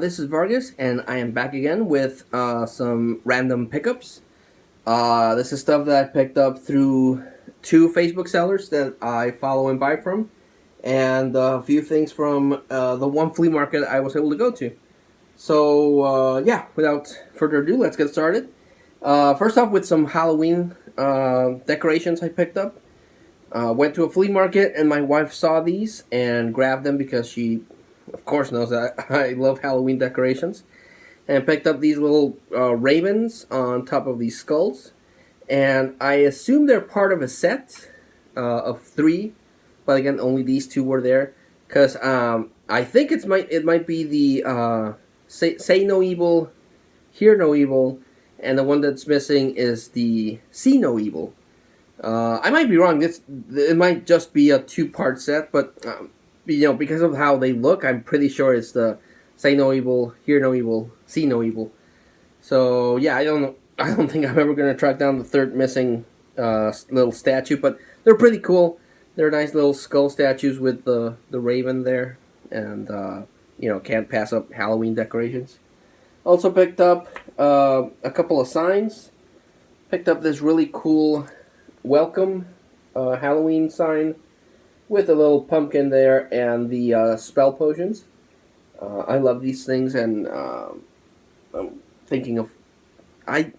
This is Vargas, and I am back again with some random pickups. This is stuff that I picked up through two Facebook sellers that I follow and buy from, and a few things from the one flea market I was able to go to. So, yeah, without further ado, let's get started. First off, with some Halloween decorations I picked up. Went to a flea market, and my wife saw these and grabbed them because she, of course, knows that I love Halloween decorations. And picked up these little ravens on top of these skulls. And I assume they're part of a set of three, but again, only these two were there. Because I think it might be the say no evil, hear no evil, and the one that's missing is the see no evil. I might be wrong. It might just be a two-part set, but because of how they look, I'm pretty sure it's the say no evil, hear no evil, see no evil. So yeah, I don't know. I don't think I'm ever gonna track down the third missing little statue, but they're pretty cool. They're nice little skull statues with the raven there, and can't pass up Halloween decorations. Also picked up a couple of signs. Picked up this really cool welcome Halloween sign with a little pumpkin there and the spell potions. I love these things, and I'm thinking of I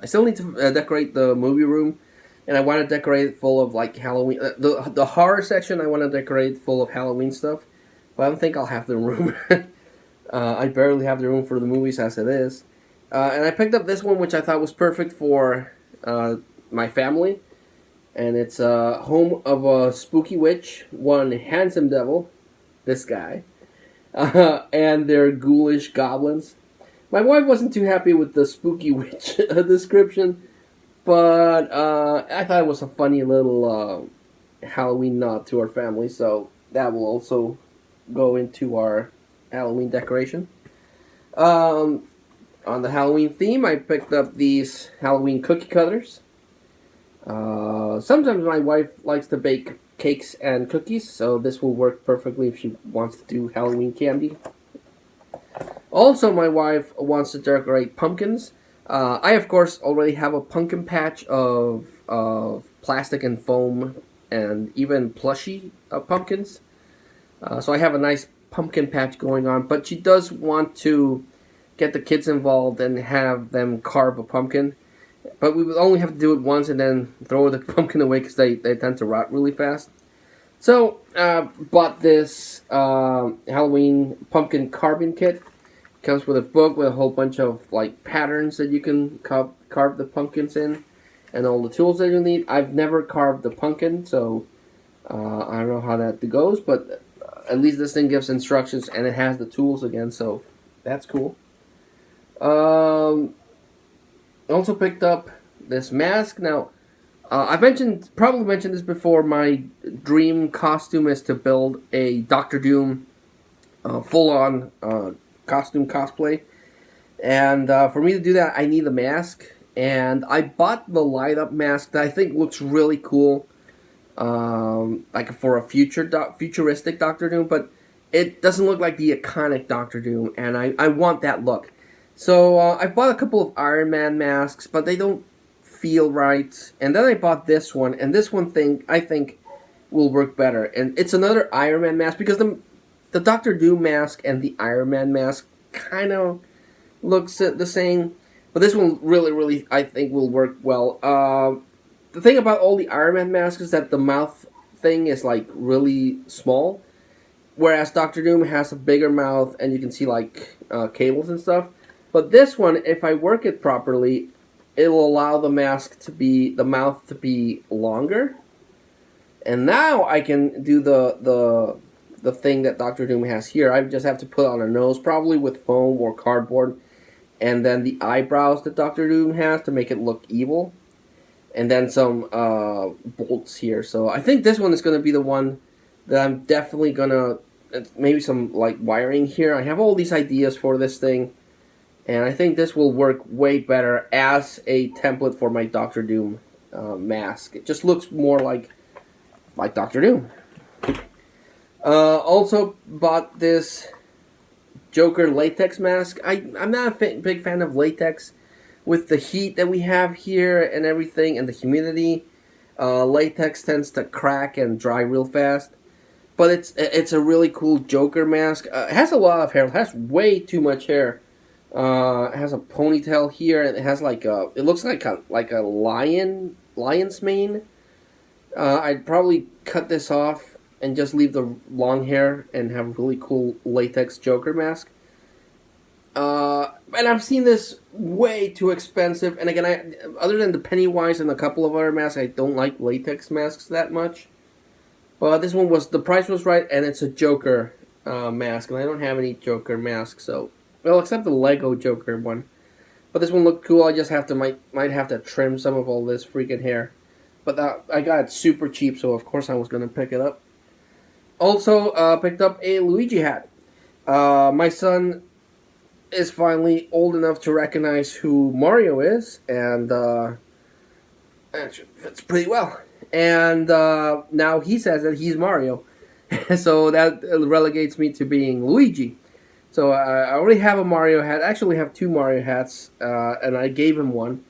still need to decorate the movie room, and I want to decorate it full of like Halloween. The horror section I want to decorate full of Halloween stuff, but I don't think I'll have the room. I barely have the room for the movies as it is, and I picked up this one, which I thought was perfect for my family. And it's home of a spooky witch, one handsome devil, this guy, and their ghoulish goblins. My wife wasn't too happy with the spooky witch description, but I thought it was a funny little Halloween nod to our family, so that will also go into our Halloween decoration. On the Halloween theme, I picked up these Halloween cookie cutters. Sometimes my wife likes to bake cakes and cookies, so this will work perfectly if she wants to do Halloween candy. Also, my wife wants to decorate pumpkins. I, of course, already have a pumpkin patch of plastic and foam and even plushy pumpkins. So I have a nice pumpkin patch going on, but she does want to get the kids involved and have them carve a pumpkin. But we would only have to do it once and then throw the pumpkin away because they tend to rot really fast. So, bought this Halloween pumpkin carving kit. Comes with a book with a whole bunch of like patterns that you can carve the pumpkins in, and all the tools that you need. I've never carved a pumpkin, so I don't know how that goes. But at least this thing gives instructions and it has the tools again, so that's cool. Also picked up this mask. Now, I've probably mentioned this before. My dream costume is to build a Doctor Doom full-on costume cosplay. And for me to do that, I need a mask. And I bought the light-up mask that I think looks really cool, like for a futuristic Doctor Doom. But it doesn't look like the iconic Doctor Doom, and I want that look. So I've bought a couple of Iron Man masks, but they don't feel right. And then I bought this one, and this one thing I think will work better. And it's another Iron Man mask because the Doctor Doom mask and the Iron Man mask kind of looks the same. But this one really, I think will work well. The thing about all the Iron Man masks is that the mouth thing is like really small, whereas Doctor Doom has a bigger mouth, and you can see like cables and stuff. But this one, if I work it properly, it will allow the mouth to be longer. And now I can do the thing that Doctor Doom has here. I just have to put on a nose, probably with foam or cardboard, and then the eyebrows that Doctor Doom has to make it look evil, and then some bolts here. So I think this one is going to be the one that I'm definitely going to, maybe some like wiring here. I have all these ideas for this thing. And I think this will work way better as a template for my Doctor Doom mask. It just looks more like Doctor Doom. Also bought this Joker latex mask. I'm not a big fan of latex with the heat that we have here and everything and the humidity. Latex tends to crack and dry real fast. But it's a really cool Joker mask. It has a lot of hair. It has way too much hair. It has a ponytail here, and it has it looks like a lion's mane. I'd probably cut this off and just leave the long hair and have a really cool latex Joker mask. And I've seen this way too expensive. And again, other than the Pennywise and a couple of other masks, I don't like latex masks that much. But this one the price was right, and it's a Joker mask, and I don't have any Joker masks, so, well, except the Lego Joker one. But this one looked cool. I just might have to trim some of all this freaking hair. But I got it super cheap, so of course I was gonna pick it up. Also, picked up a Luigi hat. My son is finally old enough to recognize who Mario is, and it fits pretty well. And now he says that he's Mario. So that relegates me to being Luigi. So I already have a Mario hat. I actually have two Mario hats, and I gave him one.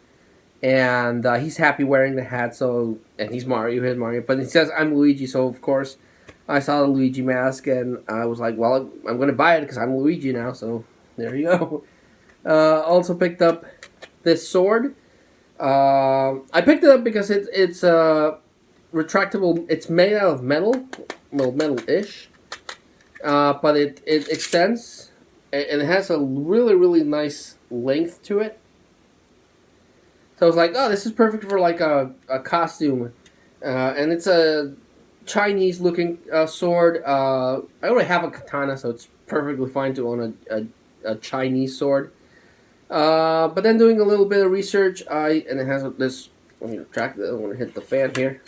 And he's happy wearing the hat, so, and he's Mario. But he says I'm Luigi, so of course I saw the Luigi mask, and I was like, well, I'm going to buy it because I'm Luigi now, so there you go. Also picked up this sword. I picked it up because it's retractable. It's made out of metal, well, metal-ish, but it extends, and it has a really nice length to it. So I was like, oh, this is perfect for like a costume, and it's a Chinese-looking sword. I already have a katana, so it's perfectly fine to own a Chinese sword. But then doing a little bit of research, and it has this. Let me retract it. I don't want to hit the fan here.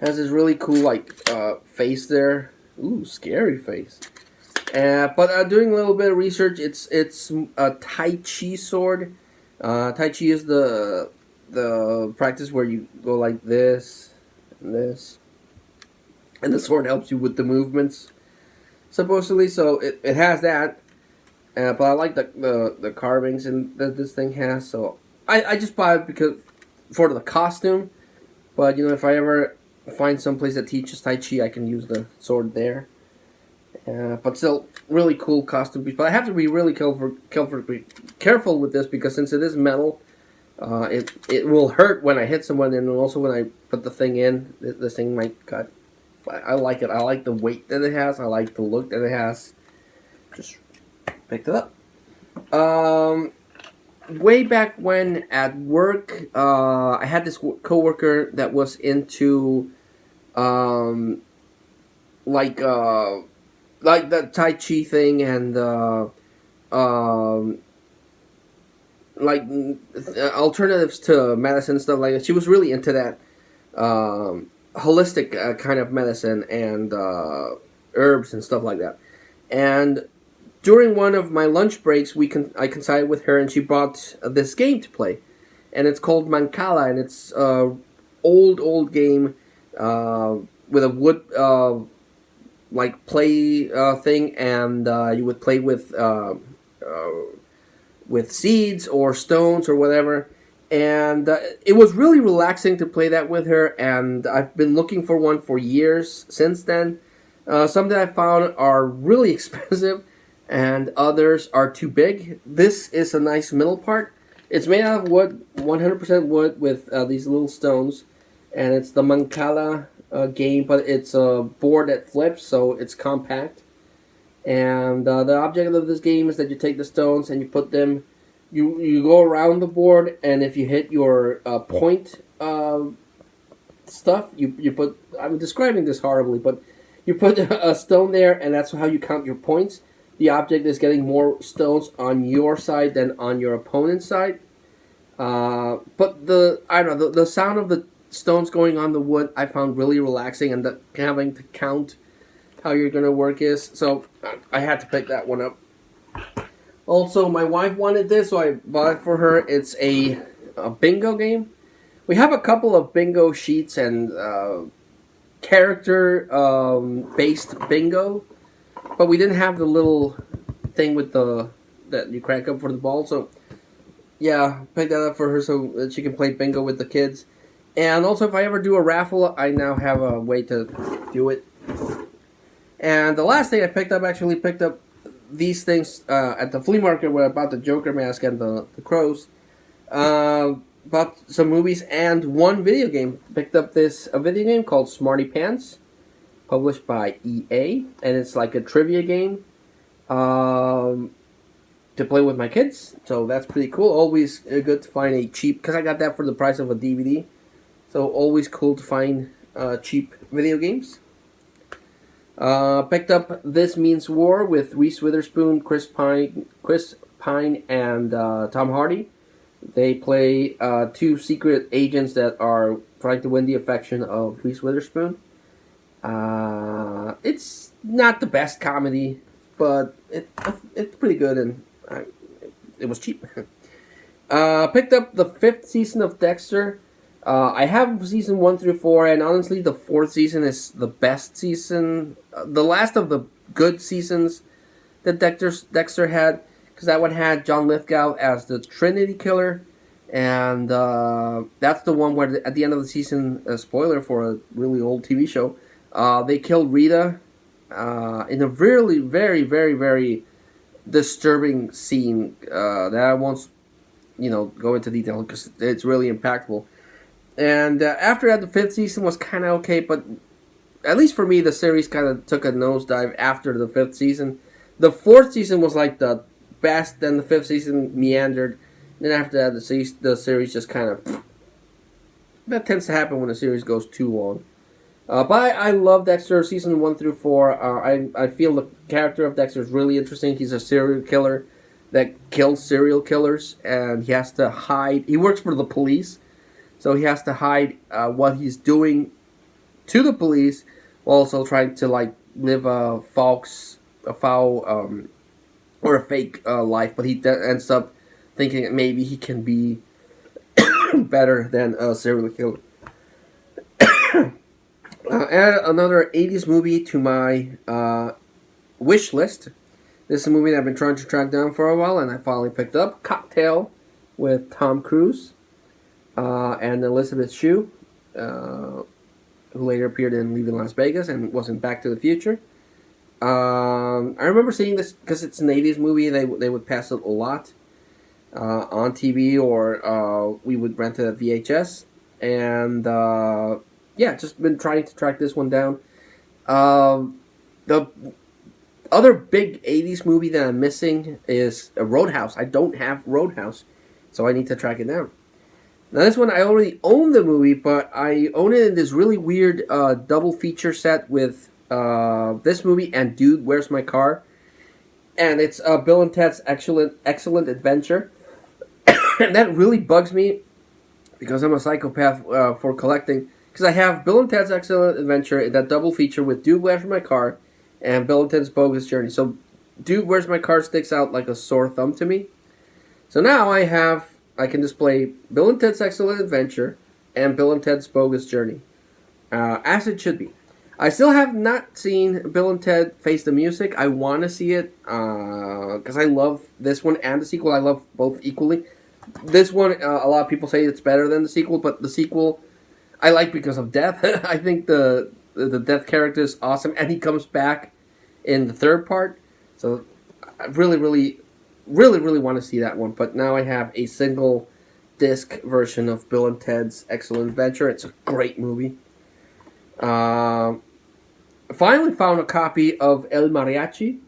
It has this really cool face there. Ooh, scary face. But doing a little bit of research, it's a Tai Chi sword. Tai Chi is the practice where you go like this and this, and the sword helps you with the movements, supposedly. So it has that. But I like the carvings that this thing has, so I just bought it because for the costume. But if I ever find some place that teaches Tai Chi, I can use the sword there. But still, really cool costume piece. But I have to be really careful with this because since it is metal, it will hurt when I hit someone, and also when I put the thing in, this thing might cut. But I like it. I like the weight that it has. I like the look that it has. Just picked it up. Way back when at work, I had this coworker that was into like the Tai Chi thing and like alternatives to medicine and stuff like that. She was really into that holistic kind of medicine and herbs and stuff like that. And during one of my lunch breaks, I coincided with her, and she brought this game to play, and it's called Mancala, and it's old game with a wood play thing, and you would play with seeds or stones or whatever, and it was really relaxing to play that with her, and I've been looking for one for years since then. Some that I found are really expensive, and others are too big. This is a nice middle part. It's made out of wood, 100% wood, with these little stones, and it's the Mancala game, but it's a board that flips, so it's compact. And the object of this game is that you take the stones and you put them, you go around the board, and if you hit your point stuff, you put, I'm describing this horribly, but you put a stone there, and that's how you count your points. The object is getting more stones on your side than on your opponent's side. But the sound of the stones going on the wood I found really relaxing, and having to count how you're going to work is. So I had to pick that one up. Also, my wife wanted this, so I bought it for her. It's a bingo game. We have a couple of bingo sheets and character based bingo, but we didn't have the little thing with the that you crank up for the ball. So yeah, pick that up for her so that she can play bingo with the kids. And also, if I ever do a raffle, I now have a way to do it. And the last thing I picked up, actually picked up these things at the flea market where about the Joker mask and the crows. Bought some movies and one video game. Picked up a video game called Smarty Pants, published by EA, and it's like a trivia game to play with my kids. So that's pretty cool. Always good to find a cheap, because I got that for the price of a DVD. So always cool to find cheap video games. Picked up This Means War with Reese Witherspoon, Chris Pine, and Tom Hardy. They play two secret agents that are trying to win the affection of Reese Witherspoon. It's not the best comedy, but it's pretty good, and it was cheap. Picked up the 5th season of Dexter. I have season 1 through 4, and honestly, the 4th season is the best season. The last of the good seasons that Dexter had, because that one had John Lithgow as the Trinity Killer, and that's the one where at the end of the season, a spoiler for a really old TV show, they killed Rita in a really, very, very, very disturbing scene that I won't, go into detail because it's really impactful. And after that, the 5th season was kind of okay, but at least for me, the series kind of took a nosedive after the 5th season. The 4th season was like the best, then the 5th season meandered. Then after that, the series just kind of... That tends to happen when a series goes too long. But I love Dexter, season 1 through 4. I feel the character of Dexter is really interesting. He's a serial killer that kills serial killers, and he has to hide. He works for the police, so he has to hide what he's doing to the police, while also trying to live a foul or a fake life. But he ends up thinking that maybe he can be better than a serial killer. Add another 80s movie to my wish list. This is a movie that I've been trying to track down for a while, and I finally picked up. Cocktail with Tom Cruise and Elizabeth Shue, who later appeared in Leaving Las Vegas and was in Back to the Future. I remember seeing this because it's an 80s movie. They would pass it a lot on TV, or we would rent it at VHS. And just been trying to track this one down. The other big 80s movie that I'm missing is Roadhouse. I don't have Roadhouse, so I need to track it down. Now this one, I already own the movie, but I own it in this really weird double feature set with this movie and Dude, Where's My Car? And it's Bill and Ted's Excellent Adventure. And that really bugs me because I'm a psychopath for collecting. Because I have Bill and Ted's Excellent Adventure, that double feature with Dude, Where's My Car? And Bill and Ted's Bogus Journey. So Dude, Where's My Car sticks out like a sore thumb to me. So now I can display Bill and Ted's Excellent Adventure and Bill and Ted's Bogus Journey, as it should be. I still have not seen Bill and Ted Face the Music. I want to see it because I love this one and the sequel. I love both equally. This one, a lot of people say it's better than the sequel, but the sequel I like because of Death. I think the Death character is awesome, and he comes back in the third part. So I really want to see that one. But now I have a single disc version of Bill and Ted's Excellent Adventure. It's a great movie. Finally found a copy of El Mariachi.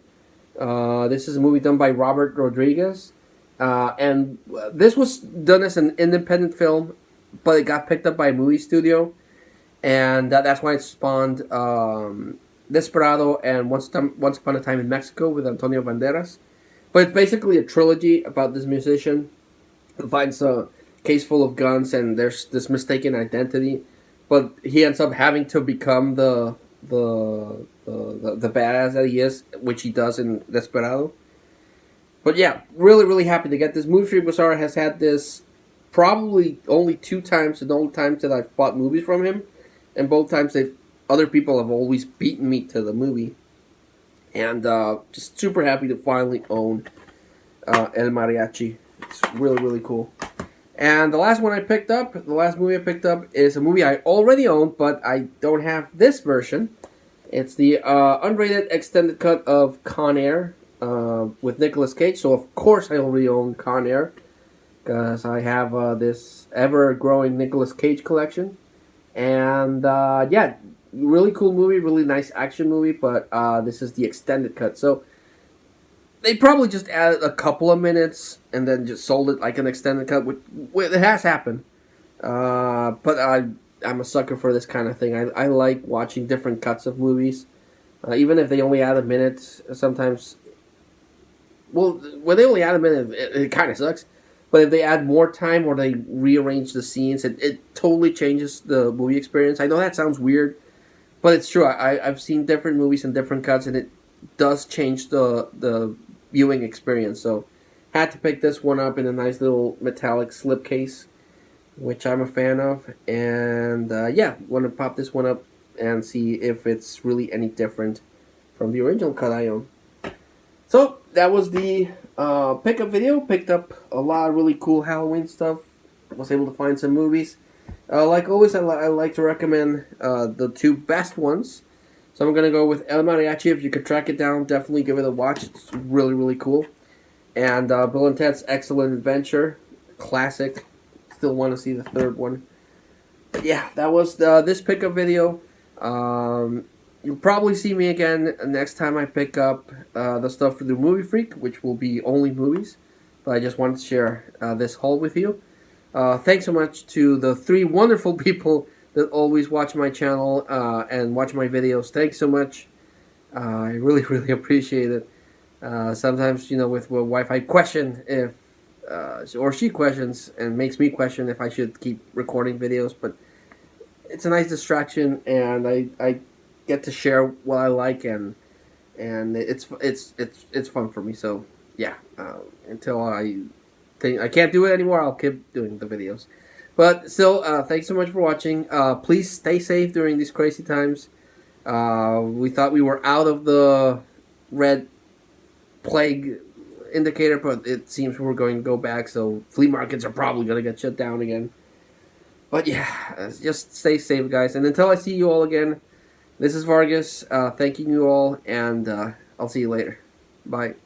This is a movie done by Robert Rodriguez. And this was done as an independent film, but it got picked up by a movie studio. And that's why it spawned Desperado and Once Upon a Time in Mexico with Antonio Banderas. But it's basically a trilogy about this musician who finds a case full of guns, and there's this mistaken identity. But he ends up having to become the badass that he is, which he does in Desperado. But yeah, really happy to get this. Movie Free Bazaar has had this probably only 2 times, the only times that I've bought movies from him. And both times other people have always beaten me to the movie. and just super happy to finally own El Mariachi. It's really, really cool. And the last one I picked up, the last movie I picked up is a movie I already own, but I don't have this version. It's the unrated extended cut of Con Air with Nicolas Cage. So of course I already own Con Air because I have this ever-growing Nicolas Cage collection. And yeah, really cool movie, really nice action movie. But this is the extended cut, so they probably just added a couple of minutes and then just sold it like an extended cut. Which it has happened. But I'm a sucker for this kind of thing. I like watching different cuts of movies, even if they only add a minute. Sometimes, well, when they only add a minute, it kind of sucks. But if they add more time or they rearrange the scenes, it totally changes the movie experience. I know that sounds weird, but it's true. I've seen different movies and different cuts, and it does change the viewing experience. So, had to pick this one up in a nice little metallic slipcase, which I'm a fan of. And yeah, want to pop this one up and see if it's really any different from the original cut I own. So that was the pickup video. Picked up a lot of really cool Halloween stuff. Was able to find some movies. Like always, I like to recommend the two best ones. So I'm gonna go with El Mariachi. If you could track it down, definitely give it a watch. It's really, really cool. And Bill and Ted's Excellent Adventure, classic. Still want to see the third one. But yeah, that was this pickup video. You'll probably see me again next time I pick up the stuff for the Movie Freak, which will be only movies. But I just wanted to share this haul with you. Thanks so much to the 3 wonderful people that always watch my channel and watch my videos. Thanks so much. I really, really appreciate it. Sometimes, with my wife, I question if, or she questions and makes me question if I should keep recording videos, but it's a nice distraction, and I get to share what I like, and it's fun for me. So yeah, until I think I can't do it anymore, I'll keep doing the videos. But still, thanks so much for watching. Please stay safe during these crazy times. We thought we were out of the red plague indicator, but it seems we're going to go back. So flea markets are probably going to get shut down again. But yeah, just stay safe, guys. And until I see you all again, this is Vargas, thanking you all, and I'll see you later. Bye.